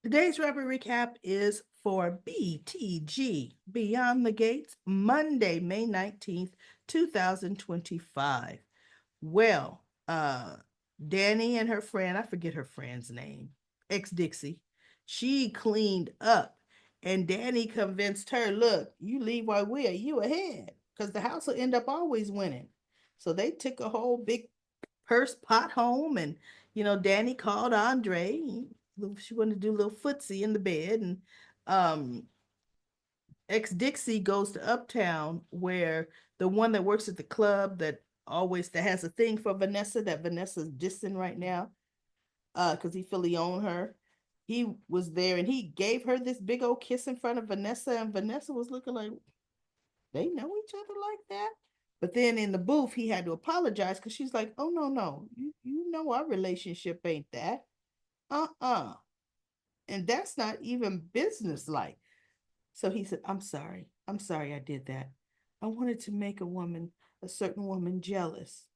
Today's rapid recap is for BTG, Beyond the Gates, Monday, May 19th, 2025. Well, Danny and her friend, I forget her friend's name, ex Dixie, she cleaned up. And Danny convinced her, look, you leave while we're you ahead, because the house will end up always winning. So they took a whole big purse pot home, and Danny called Andre. She wanted to do a little footsie in the bed, and um, ex Dixie goes to Uptown, where the one that works at the club that has a thing for Vanessa, that Vanessa's dissing right now, because he feel he own her. He was there and he gave her this big old kiss in front of Vanessa, and Vanessa was looking like they know each other like that. But then in the booth, he had to apologize because she's like, "Oh no, no, you know our relationship ain't that, uh, and that's not even business like." So he said, I'm sorry, I did that. I wanted to make a certain woman jealous."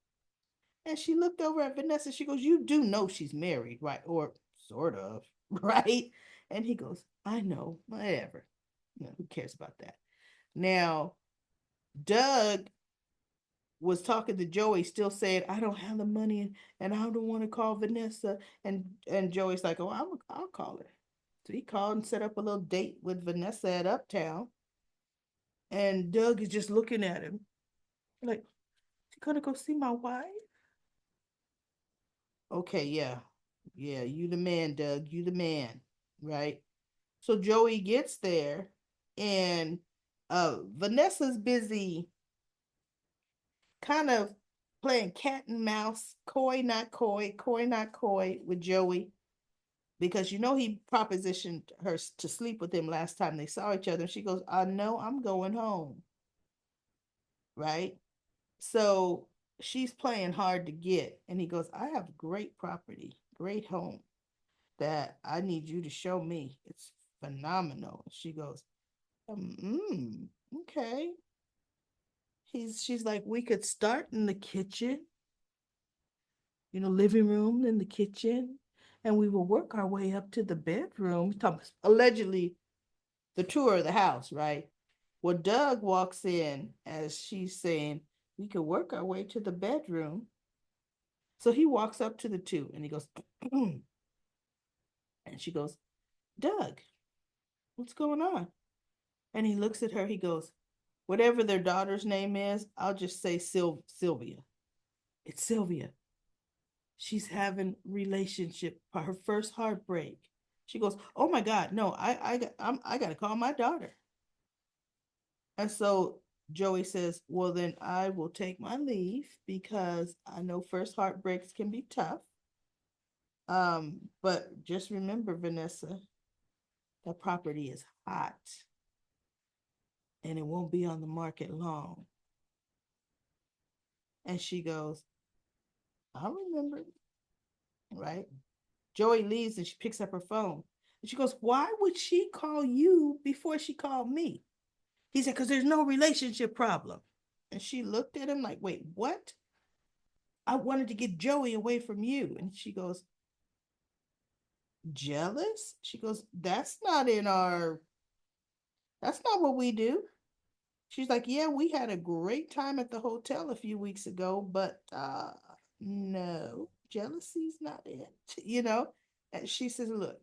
And she looked over at Vanessa. She goes, "You do know she's married, right? Or sort of, right?" And he goes, "I know, whatever. Who cares about that?" Now, Doug was talking to Joey, still saying, "I don't have the money, and I don't want to call Vanessa." And Joey's like, "Oh, I'll call her." So he called and set up a little date with Vanessa at Uptown. And Doug is just looking at him like, "You gonna go see my wife?" Okay, yeah. Yeah, you the man, Doug. You the man. Right? So Joey gets there, and Vanessa's busy kind of playing cat and mouse, coy not coy, coy not coy with Joey, because he propositioned her to sleep with him last time they saw each other. And she goes, "I know, I'm going home." Right? So she's playing hard to get. And he goes, "I have great property, great home that I need you to show me. It's phenomenal." She goes, okay. She's like, "We could start in the kitchen, living room, in the kitchen, and we will work our way up to the bedroom." Allegedly the tour of the house, right? Well, Doug walks in as she's saying, "We could work our way to the bedroom." So he walks up to the two and he goes, and she goes, "Doug, what's going on?" And he looks at her, he goes, "Whatever their daughter's name is, I'll just say Sylvia. It's Sylvia. She's having relationship, her first heartbreak." She goes, "Oh my God, no, I got to call my daughter." And so Joey says, "Well, then I will take my leave because I know first heartbreaks can be tough. But just remember, Vanessa, that property is hot and it won't be on the market long." And she goes, "I remember," right? Joey leaves and she picks up her phone. And she goes, "Why would she call you before she called me?" He said, "Because there's no relationship problem." And she looked at him like, "Wait, what?" "I wanted to get Joey away from you." And she goes, "Jealous?" She goes, that's not what we do." She's like, "Yeah, we had a great time at the hotel a few weeks ago, but no, jealousy's not it, you know?" And she says, "Look,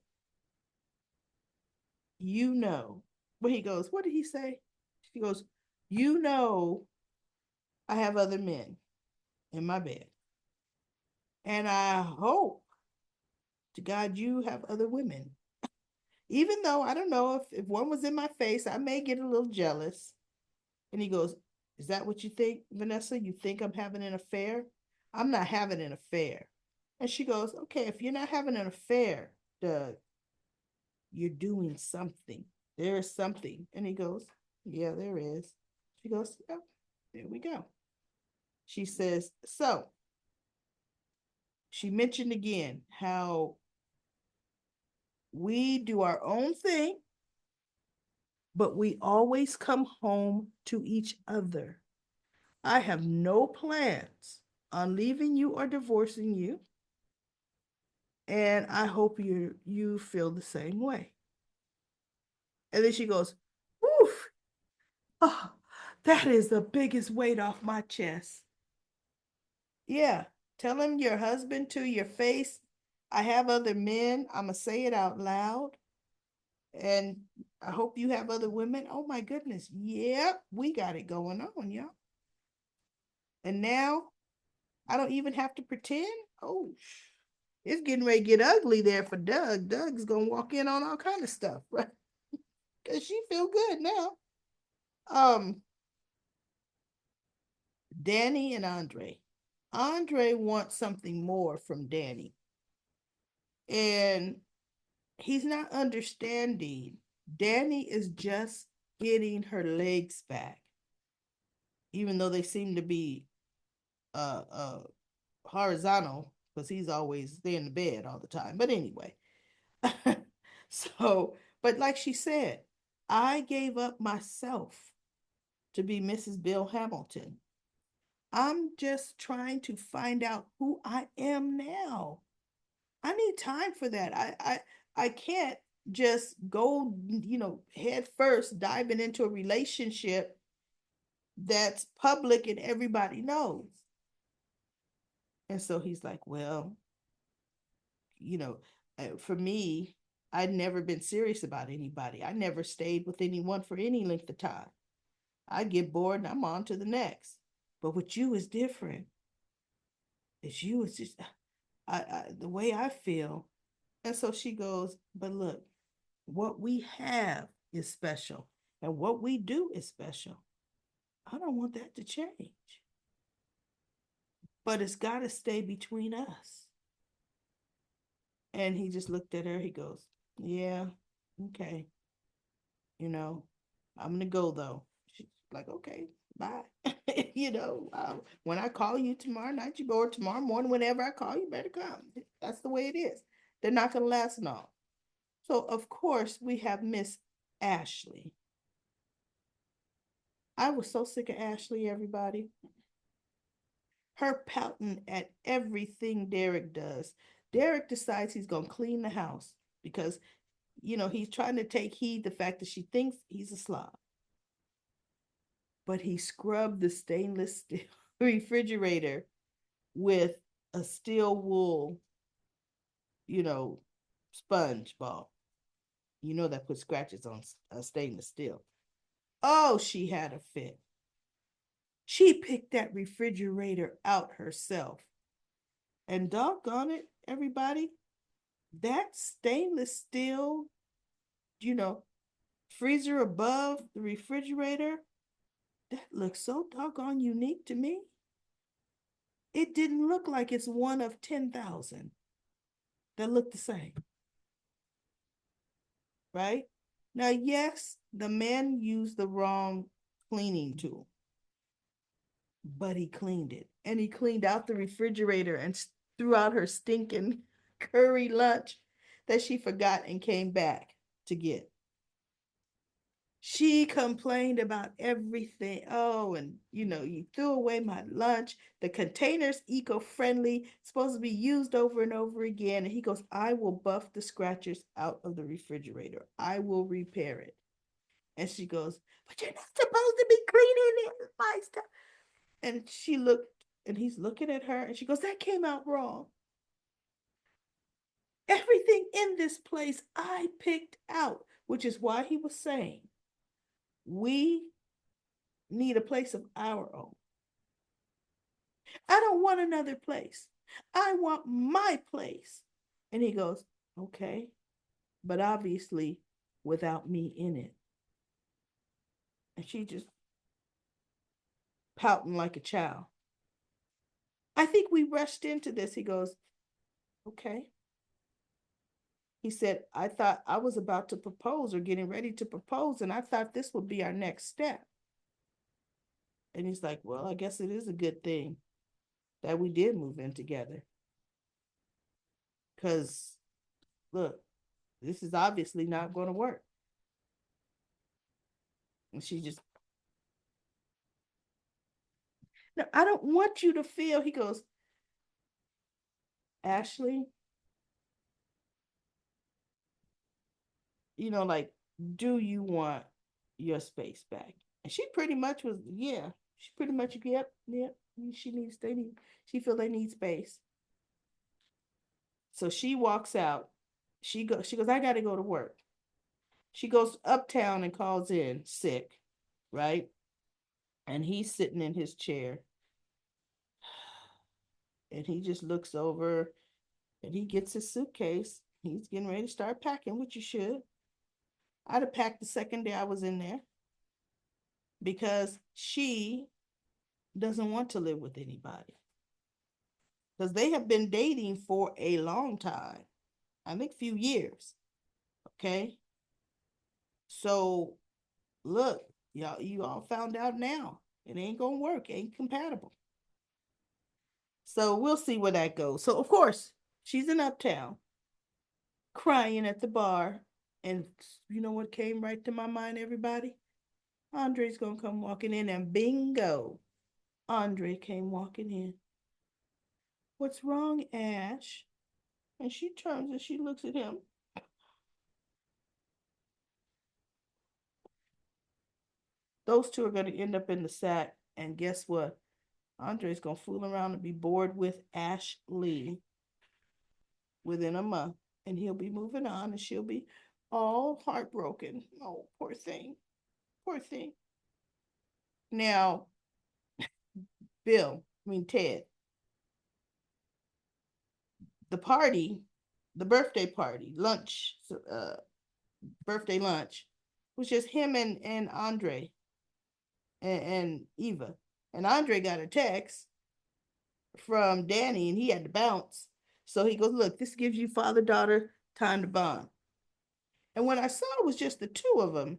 you know." But he goes, "What did he say?" She goes, "You know, I have other men in my bed. And I hope to God you have other women. Even though I don't know if one was in my face, I may get a little jealous." And he goes, "Is that what you think, Vanessa? You think I'm having an affair? I'm not having an affair." And she goes, "Okay, if you're not having an affair, Doug, you're doing something. There is something." And he goes, "Yeah, there is." She goes, "Oh, there we go." She says, "So," she mentioned again how we do our own thing, but we always come home to each other. I have no plans on leaving you or divorcing you. And I hope you feel the same way. And then she goes, "Oof, oh, that is the biggest weight off my chest." Yeah, tell him your husband to your face. I have other men. I'm gonna say it out loud. And I hope you have other women. Oh my goodness. Yep, we got it going on, y'all. And now I don't even have to pretend. Oh, it's getting ready to get ugly there for Doug. Doug's gonna walk in on all kind of stuff, right? Cause she feel good now. Um, Danny and Andre. Andre wants something more from Danny, and he's not understanding. Danny is just getting her legs back, even though they seem to be horizontal because he's always there in the bed all the time. But anyway, so, but like she said, I gave up myself to be Mrs. Bill Hamilton. I'm just trying to find out who I am now. I need time for that. I can't just go, head first diving into a relationship that's public and everybody knows. And so he's like, well, you know, for me, I'd never been serious about anybody. I never stayed with anyone for any length of time. I get bored and I'm on to the next. But with you is different. It's you. It's just the way I feel. And so she goes, but look, what we have is special, and what we do is special. I don't want that to change, but it's got to stay between us. And he just looked at her. He goes, yeah, okay, you know, I'm gonna go though. She's like, okay, bye. When I call you tomorrow night, you go, or tomorrow morning, whenever I call you, better come. That's the way it is. They're not gonna last long. So of course we have Miss Ashley. I was so sick of Ashley, everybody. Her pouting at everything Derek does. Derek decides he's gonna clean the house because he's trying to take heed the fact that she thinks he's a slob. But he scrubbed the stainless steel refrigerator with a steel wool, you know, sponge ball. That puts scratches on stainless steel. Oh, she had a fit. She picked that refrigerator out herself. And doggone it, everybody, that stainless steel, you know, freezer above the refrigerator, that looks so doggone unique to me. It didn't look like it's one of 10,000 that look the same, right? Now, yes, the man used the wrong cleaning tool, but he cleaned it. And he cleaned out the refrigerator and threw out her stinking curry lunch that she forgot and came back to get. She complained about everything. Oh, and you threw away my lunch. The container's eco-friendly, supposed to be used over and over again. And he goes, I will buff the scratchers out of the refrigerator. I will repair it. And she goes, but you're not supposed to be cleaning it, my stuff. And she looked, and he's looking at her, and she goes, that came out wrong. Everything in this place I picked out, which is why he was saying, we need a place of our own. I don't want another place. I want my place. And he goes, okay, but obviously without me in it. And she just pouting like a child. I think we rushed into this. He goes, okay. He said, I thought I was about to propose or getting ready to propose, and I thought this would be our next step. And he's like, well, I guess it is a good thing that we did move in together. Because, look, this is obviously not going to work. And she just, no, I don't want you to feel, he goes, Ashley, like, do you want your space back? And she pretty much was, yeah. She pretty much, yep, yep. She needs, they need, she feel they need space. So she walks out. She goes, I gotta go to work. She goes uptown and calls in sick, right? And he's sitting in his chair and he just looks over and he gets his suitcase. He's getting ready to start packing, which you should. I'd have packed the second day I was in there because she doesn't want to live with anybody. Because they have been dating for a long time. I think a few years. Okay. So look, y'all, you all found out now. It ain't gonna work, ain't compatible. So we'll see where that goes. So of course, she's in Uptown, crying at the bar. And you know what came right to my mind, everybody? Andre's gonna come walking in, and bingo, Andre came walking in. What's wrong, Ash? And she turns and she looks at him. Those two are gonna end up in the sack. And guess what? Andre's gonna fool around and be bored with Ashley within a month. And he'll be moving on and she'll be all heartbroken. Oh, poor thing. Poor thing. Now, Ted, the party, the birthday party, lunch, birthday lunch, was just him and Andre and Eva. And Andre got a text from Danny and he had to bounce. So he goes, look, this gives you father daughter time to bond. And when I saw it was just the two of them,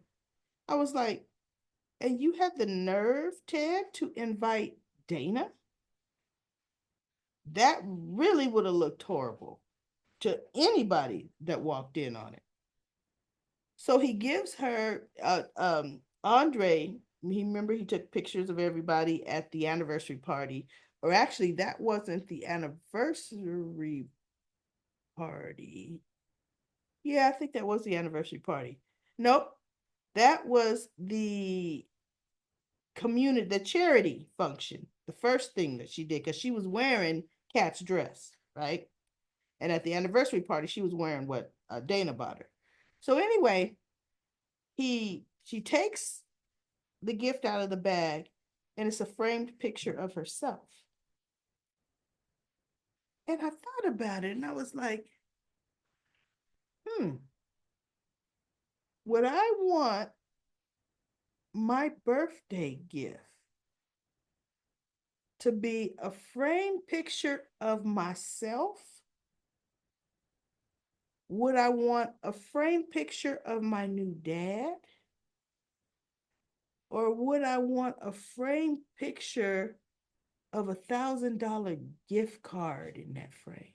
I was like, and you had the nerve, Ted, to invite Dana? That really would have looked horrible to anybody that walked in on it. So he gives her Andre. He took pictures of everybody at the anniversary party, or actually that wasn't the anniversary party. Yeah, I think that was the anniversary party. Nope, that was the charity function. The first thing that she did, because she was wearing Kat's dress, right? And at the anniversary party, she was wearing what Dana bought her. So anyway, she takes the gift out of the bag, and it's a framed picture of herself. And I thought about it, and I was like, would I want my birthday gift to be a framed picture of myself? Would I want a framed picture of my new dad? Or would I want a framed picture of $1,000 gift card in that frame?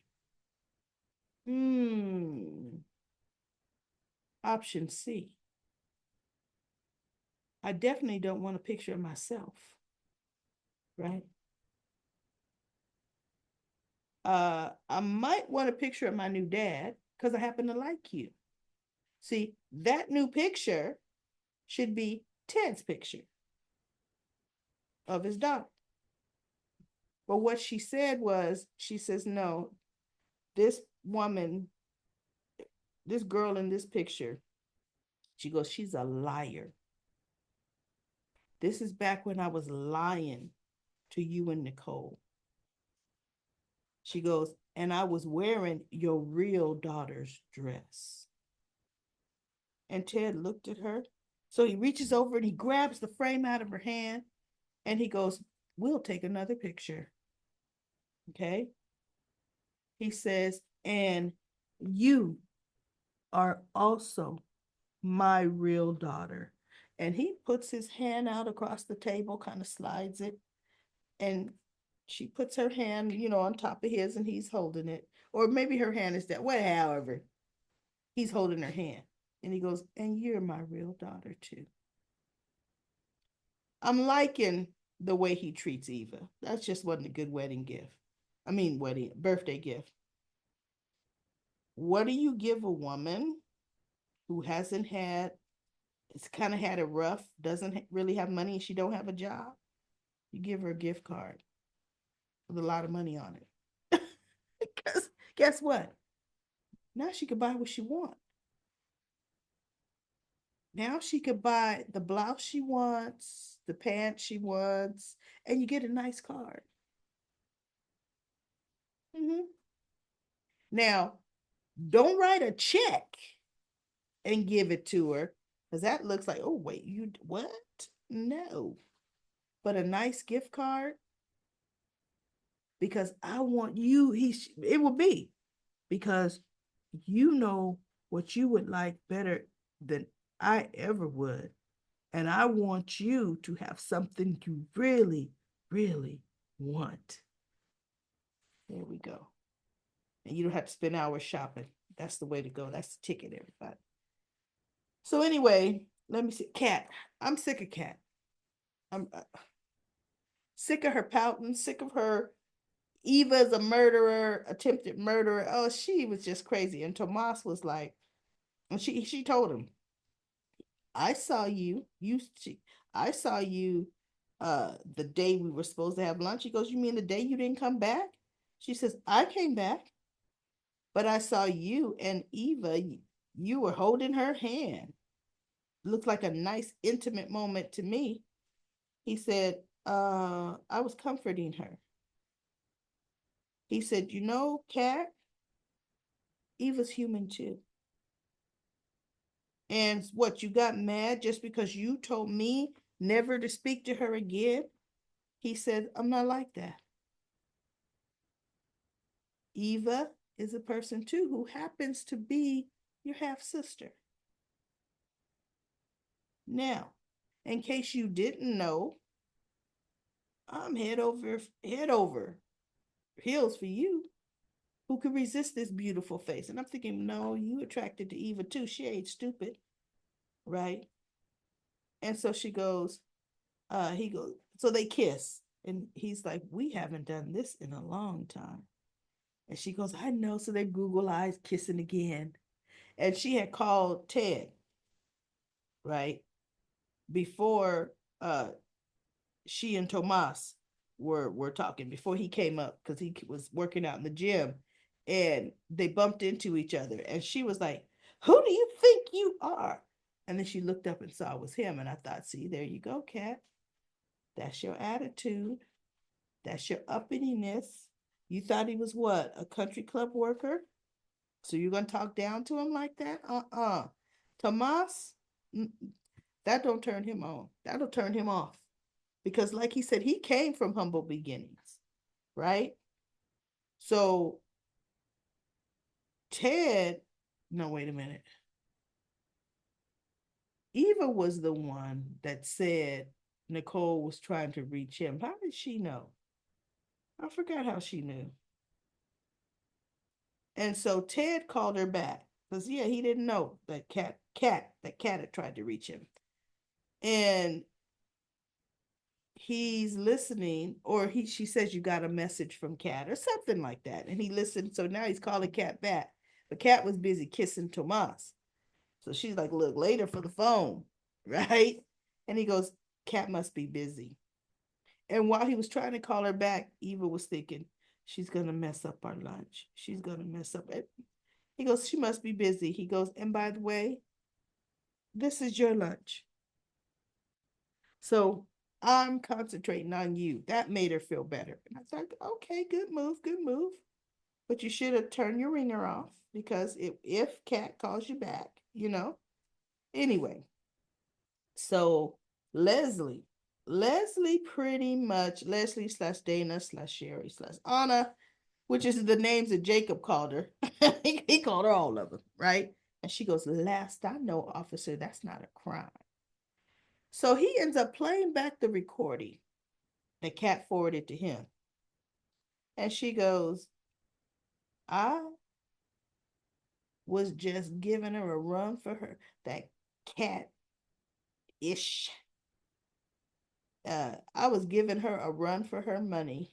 Option C. I definitely don't want a picture of myself, right? I might want a picture of my new dad because I happen to like you. See, that new picture should be Ted's picture of his daughter. But what she said was, she says, no, this woman, this girl in this picture, she goes, she's a liar. This is back when I was lying to you and Nicole. She goes, and I was wearing your real daughter's dress. And Ted looked at her. So he reaches over and he grabs the frame out of her hand and he goes, we'll take another picture. Okay. He says, and you are also my real daughter. And he puts his hand out across the table, kind of slides it, and she puts her hand, on top of his, and he's holding it. Or maybe her hand is that way, however, he's holding her hand. And he goes, and you're my real daughter, too. I'm liking the way he treats Eva. That just wasn't a good wedding gift. I mean, birthday gift. What do you give a woman who hasn't had, it's kind of had it rough, doesn't really have money, and she don't have a job, you give her a gift card with a lot of money on it. Because guess what? Now she could buy what she wants. Now she could buy the blouse she wants, the pants she wants, and you get a nice card. Mhm. Now, don't write a check and give it to her because that looks like, oh, wait, you what? No. But a nice gift card because I want you, it will be because you know what you would like better than I ever would. And I want you to have something you really, really want. There we go. And you don't have to spend hours shopping. That's the way to go. That's the ticket, everybody. So anyway, let me see. Cat. I'm sick of Cat. I'm sick of her pouting, sick of her. Eva's a murderer, attempted murderer. Oh, she was just crazy. And Tomas was like, and she told him, I saw you. I saw you the day we were supposed to have lunch. He goes, you mean the day you didn't come back? She says, I came back, but I saw you and Eva. You were holding her hand. Looked like a nice intimate moment to me. He said, I was comforting her. He said, you know, Kat, Eva's human too. And what, you got mad just because you told me never to speak to her again? He said, I'm not like that. Eva is a person too who happens to be your half sister. Now, in case you didn't know, I'm head over heels for you. Who could resist this beautiful face? And I'm thinking, no, you attracted to Eva too. She ain't stupid, right? And so he goes, so they kiss. And he's like, we haven't done this in a long time. And she goes, I know. So they Google eyes kissing again. And she had called Ted, right? Before she and Tomas were talking, before he came up, because he was working out in the gym. And they bumped into each other. And she was like, who do you think you are? And then she looked up and saw it was him. And I thought, see, there you go, Kat. That's your attitude. That's your uppityness. You thought he was what? A country club worker? So you're gonna talk down to him like that? Tomas, that don't turn him on. That'll turn him off. Because like he said, he came from humble beginnings, right? So Ted, no, wait a minute. Eva was the one that said Nicole was trying to reach him. How did she know? I forgot how she knew. And so Ted called her back because yeah, he didn't know that cat had tried to reach him. And he's listening, or she says you got a message from Cat or something like that. And he listened. So now he's calling Cat back. But Cat was busy kissing Tomas. So she's like, look, later for the phone, right? And he goes, Cat must be busy. And while he was trying to call her back, Eva was thinking, she's gonna mess up our lunch. She's gonna mess up it. He goes, she must be busy. He goes, and by the way, this is your lunch. So I'm concentrating on you. That made her feel better. And I thought, okay, good move, good move. But you should have turned your ringer off because if Cat calls you back, you know. Anyway, so Leslie, Leslie pretty much, Leslie slash Dana slash Sherry slash Anna, which is the names that Jacob called her. He called her all of them, right? And she goes, last I know, officer, that's not a crime. So he ends up playing back the recording that Cat forwarded to him. And she goes, I was just giving her a run for her. That cat ish. I was giving her a run for her money.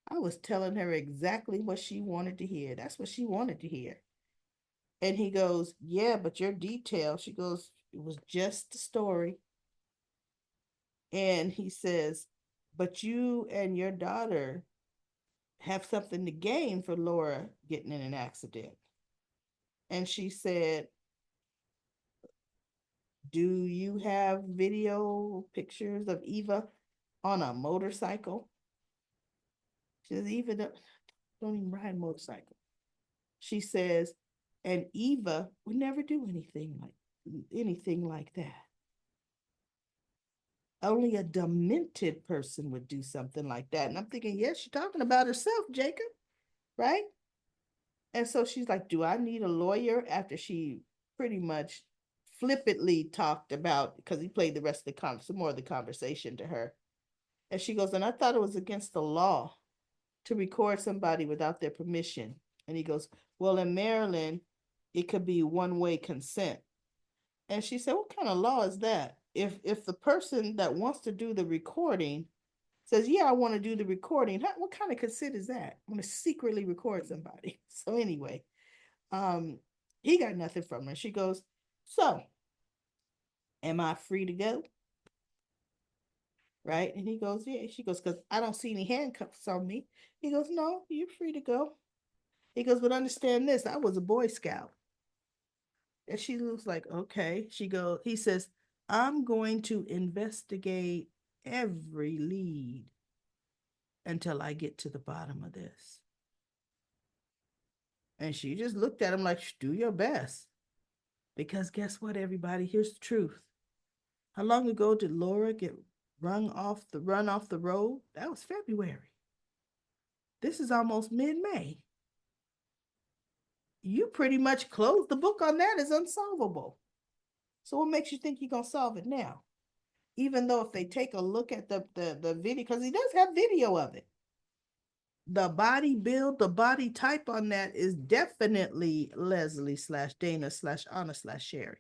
I was telling her exactly what she wanted to hear. That's what she wanted to hear. And he goes, yeah, but your detail. She goes, it was just a story. And he says, but you and your daughter have something to gain for Laura getting in an accident. And she said, do you have video pictures of Eva on a motorcycle? She says, Eva don't even ride a motorcycle. She says, and Eva would never do anything like that. Only a demented person would do something like that. And I'm thinking, yes, she's talking about herself, Jacob, right? And so she's like, do I need a lawyer? After she pretty much flippantly talked about, because he played the rest of some more of the conversation to her. And she goes, and I thought it was against the law to record somebody without their permission. And he goes, well, in Maryland, it could be one-way consent. And she said, what kind of law is that? If the person that wants to do the recording says, yeah, I want to do the recording, what kind of consent is that? I want to secretly record somebody. So anyway, he got nothing from her. She goes, so am I free to go? Right? And he goes, yeah. She goes, because I don't see any handcuffs on me. He goes, no, you're free to go. He goes, but understand this, I was a Boy Scout. And she looks like, okay. He says, I'm going to investigate every lead until I get to the bottom of this. And she just looked at him like, do your best. Because guess what, everybody? Here's the truth. How long ago did Laura get run off the road? That was February. This is almost mid-May. You pretty much closed the book on that as unsolvable. So what makes you think you're gonna solve it now? Even though if they take a look at the video, because he does have video of it, the body build, the body type on that is definitely Leslie slash Dana slash Anna slash Sherry.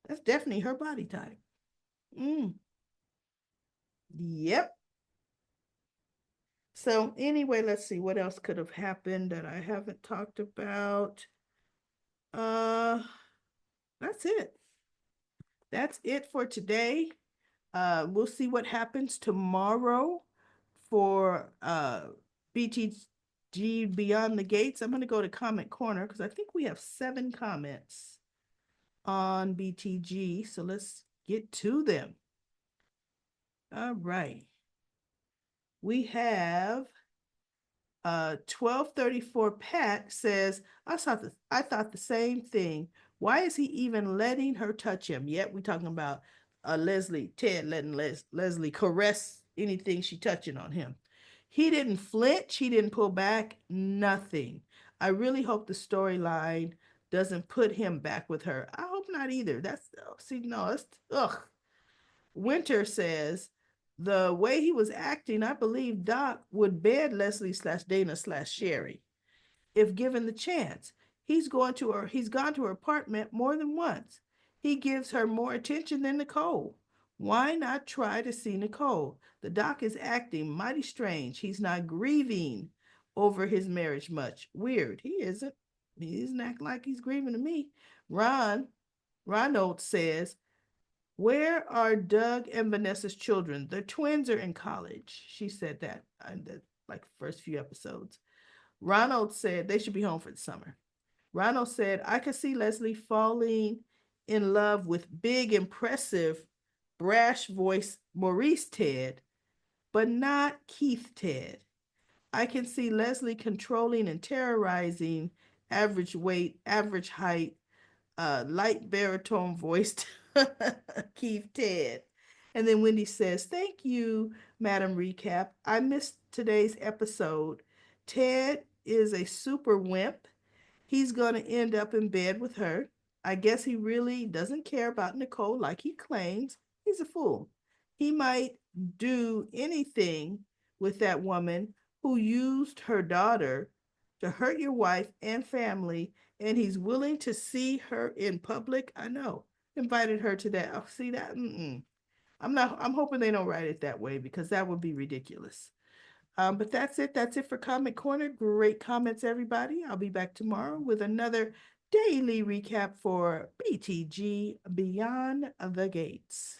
That's definitely her body type. Mm. Yep. So anyway, let's see what else could have happened that I haven't talked about. Uh, that's it. That's it for today. We'll see what happens tomorrow for BTG Beyond the Gates. I'm going to go to comment corner because I think we have 7 comments on BTG. So let's get to them. All right. We have 1234 Pat says, I thought the same thing. Why is he even letting her touch him? Yet we talking about Ted letting Leslie caress anything she touching on him. He didn't flinch. He didn't pull back. Nothing. I really hope the storyline doesn't put him back with her. I hope not either. That's see, no, it's ugh. Winter says, the way he was acting, I believe Doc would bed Leslie slash Dana slash Sherry if given the chance. He's gone to her apartment more than once. He gives her more attention than Nicole. Why not try to see Nicole? The Doc is acting mighty strange. He's not grieving over his marriage much. Weird. He isn't. He doesn't act like he's grieving to me. Ronald says, where are Doug and Vanessa's children? The twins are in college. She said that in the first few episodes. Ronald said they should be home for the summer. Ronald said, I could see Leslie falling in love with big, impressive, brash voice Maurice Ted, but not Keith Ted. I can see Leslie controlling and terrorizing average weight, average height, light baritone voiced Keith Ted. And then Wendy says, thank you, Madam Recap. I missed today's episode. Ted is a super wimp. He's going to end up in bed with her. I guess he really doesn't care about Nicole like he claims. He's a fool. He might do anything with that woman who used her daughter to hurt your wife and family, and he's willing to see her in public. I know. Invited her to that. See that? Mm-mm. I'm hoping they don't write it that way because that would be ridiculous. But that's it. That's it for Comment Corner. Great comments, everybody. I'll be back tomorrow with another daily recap for BTG Beyond the Gates.